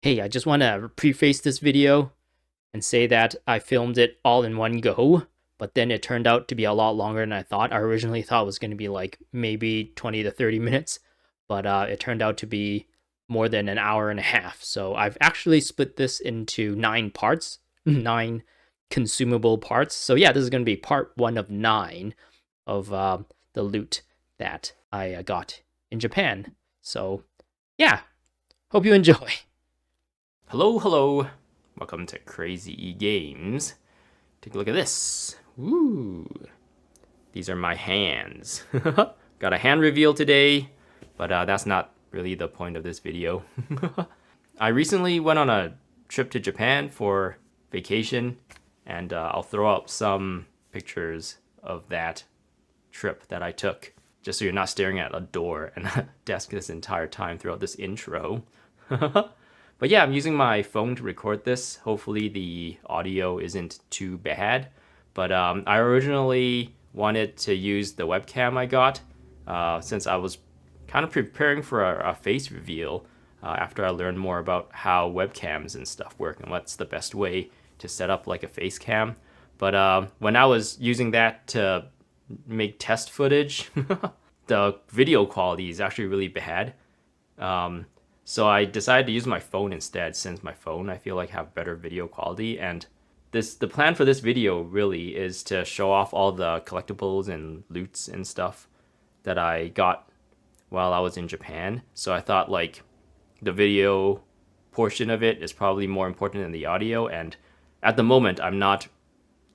Hey, I just want to preface this video and say that I filmed it all in one go, but then it turned out to be a lot longer than I thought. I originally thought it was going to be like maybe 20 to 30 minutes, but it turned out to be more than an hour and a half. So I've actually split this into 9 parts, 9 consumable parts. So yeah, this is going to be part one of 9 of the loot that I got in Japan. So yeah, hope you enjoy. Hello, hello. Welcome to Crazy E Games. Take a look at this. Woo. These are my hands. Got a hand reveal today, but that's not really the point of this video. I recently went on a trip to Japan for vacation, and I'll throw up some pictures of that trip that I took, just so you're not staring at a door and a desk this entire time throughout this intro. But yeah, I'm using my phone to record this. Hopefully the audio isn't too bad. But I originally wanted to use the webcam I got since I was kind of preparing for a face reveal after I learned more about how webcams and stuff work and what's the best way to set up like a face cam. But when I was using that to make test footage, the video quality is actually really bad. So I decided to use my phone instead, since my phone I feel like have better video quality. And the plan for this video really is to show off all the collectibles and loots and stuff that I got while I was in Japan. So I thought like the video portion of it is probably more important than the audio. And at the moment, I'm not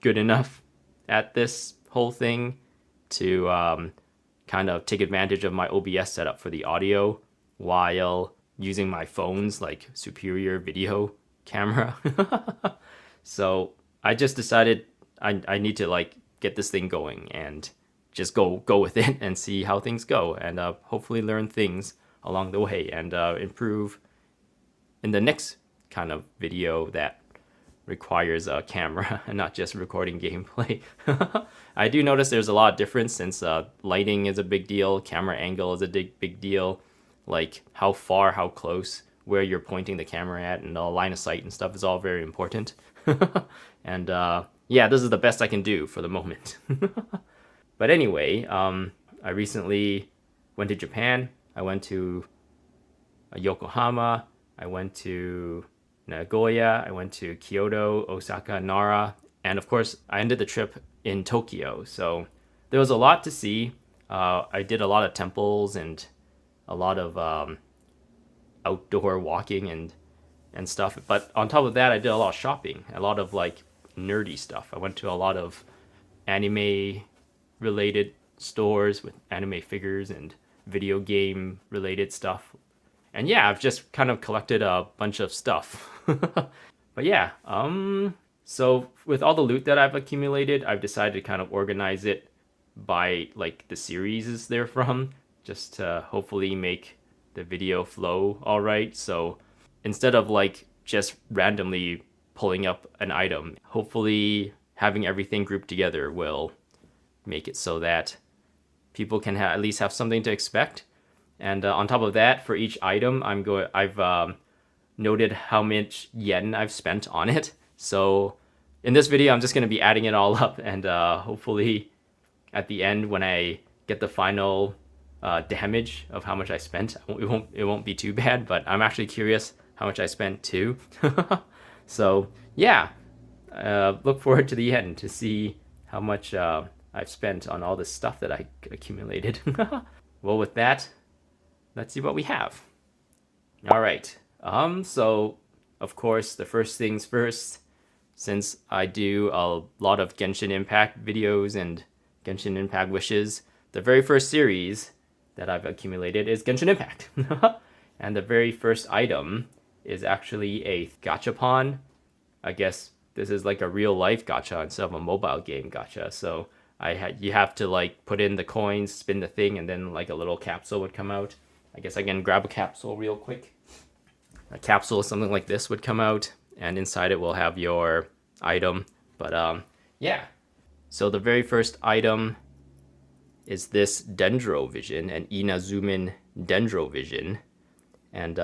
good enough at this whole thing to kind of take advantage of my OBS setup for the audio while using my phone's like superior video camera. So I just decided I need to like get this thing going and just go with it and see how things go, and hopefully learn things along the way and improve in the next kind of video that requires a camera and not just recording gameplay. I do notice there's a lot of difference since lighting is a big deal, camera angle is a big deal, like how far, how close, where you're pointing the camera at, and the line of sight and stuff is all very important. And yeah, this is the best I can do for the moment. But anyway, I recently went to Japan. I went to Yokohama. I went to Nagoya. I went to Kyoto, Osaka, Nara, and of course, I ended the trip in Tokyo. So there was a lot to see. I did a lot of temples and a lot of outdoor walking and stuff. But on top of that, I did a lot of shopping, a lot of like nerdy stuff. I went to a lot of anime related stores with anime figures and video game related stuff. And yeah, I've just kind of collected a bunch of stuff. But yeah, so with all the loot that I've accumulated, I've decided to kind of organize it by like the series they're from, just to hopefully make the video flow all right. So instead of like just randomly pulling up an item, hopefully having everything grouped together will make it so that people can at least have something to expect. And on top of that, for each item, I've noted how much yen I've spent on it. So in this video, I'm just going to be adding it all up, and hopefully at the end, when I get the final damage of how much I spent, it won't be too bad. But I'm actually curious how much I spent too. So yeah, look forward to the end to see how much I've spent on all this stuff that I accumulated. Well, with that, let's see what we have. All right. So of course, the first things first, since I do a lot of Genshin Impact videos and Genshin Impact wishes, the very first series that I've accumulated is Genshin Impact. And the very first item is actually a gachapon. I guess this is like a real life gacha instead of a mobile game gacha. So you have to like put in the coins, spin the thing, and then like a little capsule would come out. I guess I can grab a capsule real quick. A capsule, something like this, would come out, and inside it will have your item. But yeah. So the very first item is this Dendro Vision, an Inazumin Dendro Vision. And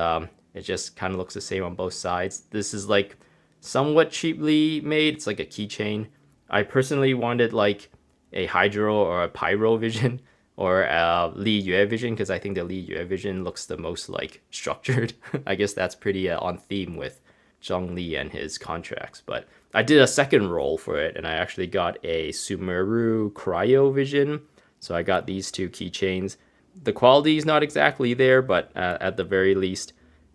It just kind of looks the same on both sides. This is like somewhat cheaply made. It's like a keychain. I personally wanted like a Hydro or a Pyro vision or a Li Yue vision because I think the Li Yue vision looks the most like structured. I guess that's pretty on theme with Zhong Li and his contracts. But I did a second roll for it and I actually got a Sumeru Cryo vision. So I got these two keychains. The quality is not exactly there, but at the very least,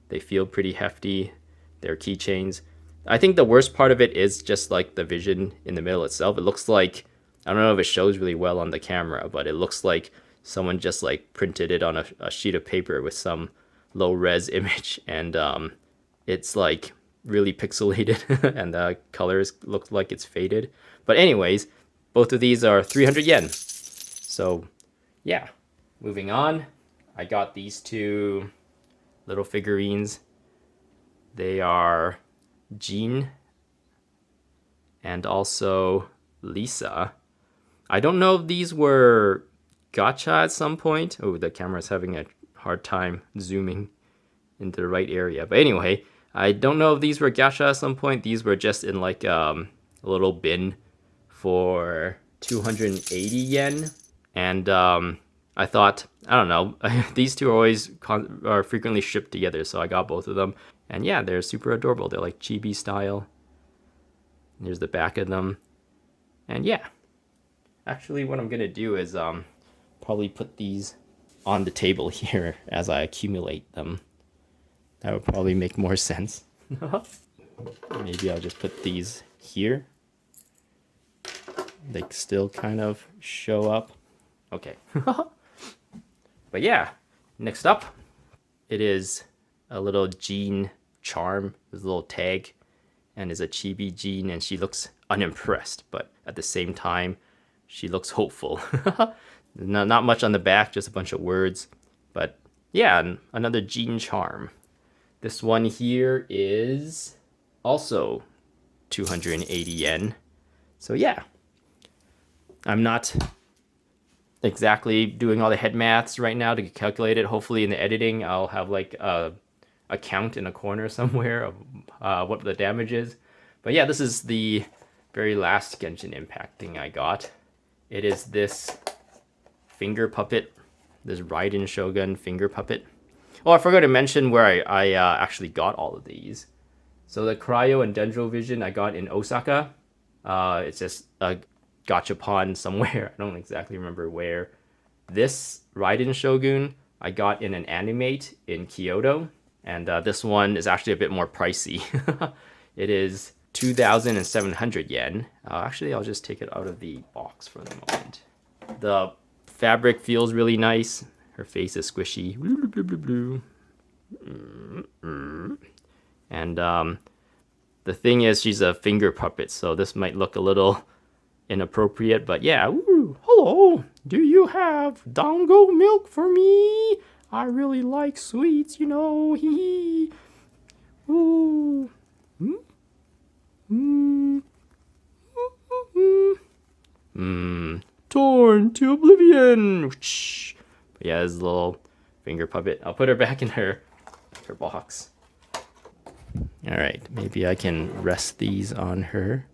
they feel pretty hefty. They're keychains. I think the worst part of it is just like the vision in the middle itself. It looks like, I don't know if it shows really well on the camera, but it looks like someone just like printed it on a sheet of paper with some low res image, and it's like really pixelated and the colors look like it's faded. But anyways, both of these are 300 yen. So yeah, moving on. I got these two little figurines. They are Jean and also Lisa. I don't know if these were gacha at some point. Oh, the camera's having a hard time zooming into the right area. But anyway, I don't know if these were gacha at some point. These were just in like a little bin for 280 yen. And I thought, I don't know, these two are frequently shipped together, so I got both of them. And yeah, they're super adorable. They're like chibi style. There's the back of them. And yeah, actually what I'm gonna do is probably put these on the table here as I accumulate them. That would probably make more sense. Maybe I'll just put these here. They still kind of show up. Okay. But yeah, next up, it is a little Jean charm. There's a little tag, and is a chibi Jean, and she looks unimpressed, but at the same time, she looks hopeful. Not much on the back, just a bunch of words. But yeah, another Jean charm. This one here is also 280 yen. So yeah, I'm not exactly doing all the head maths right now to calculate it. Hopefully in the editing, I'll have like a count in a corner somewhere of what the damage is. But yeah, this is the very last Genshin Impact thing I got. It is this finger puppet, this Raiden Shogun finger puppet. Oh, I forgot to mention where I actually got all of these. So the Cryo and Dendro Vision I got in Osaka. It's just a gachapon somewhere. I don't exactly remember where. This Raiden Shogun I got in an Animate in Kyoto. And this one is actually a bit more pricey. It is 2,700 yen. Actually, I'll just take it out of the box for the moment. The fabric feels really nice. Her face is squishy. And the thing is, she's a finger puppet, so this might look a little inappropriate, but yeah. Ooh, hello, do you have dango milk for me? I really like sweets, you know. Hee hee. Ooh. Torn to oblivion. But yeah, this little finger puppet. I'll put her back in her box. All right, maybe I can rest these on her.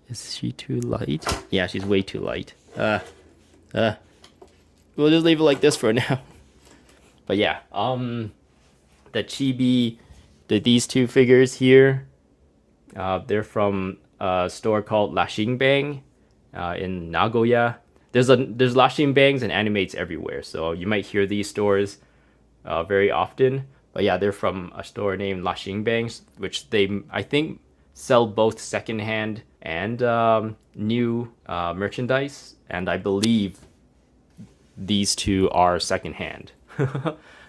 Is she too light? Yeah, she's way too light. We'll just leave it like this for now. But yeah, the chibi, these two figures here, they're from a store called Lashingbang in Nagoya. There's Lashinbangs and Animates everywhere, so you might hear these stores very often. But yeah, they're from a store named Lashingbang, which I think sell both secondhand and new merchandise, and I believe these two are secondhand.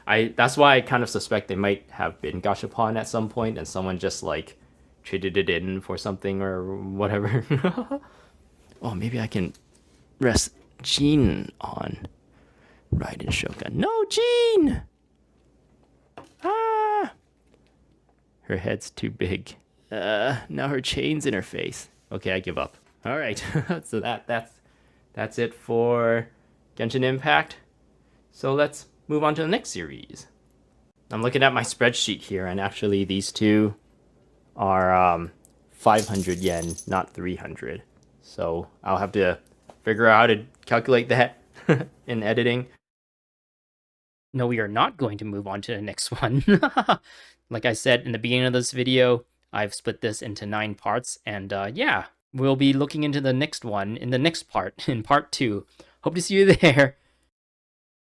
That's why I kind of suspect they might have been gachapon at some point, and someone just like traded it in for something or whatever. Oh, maybe I can rest Jean on Raiden Shogun. No, Jean! Ah! Her head's too big. Now her chain's in her face. Okay, I give up. All right, so that's it for Genshin Impact. So let's move on to the next series. I'm looking at my spreadsheet here, and actually these two are 500 yen, not 300. So I'll have to figure out how to calculate that in editing. No, we are not going to move on to the next one. Like I said in the beginning of this video, I've split this into 9 parts, and yeah, we'll be looking into the next one in the next part, in part 2. Hope to see you there.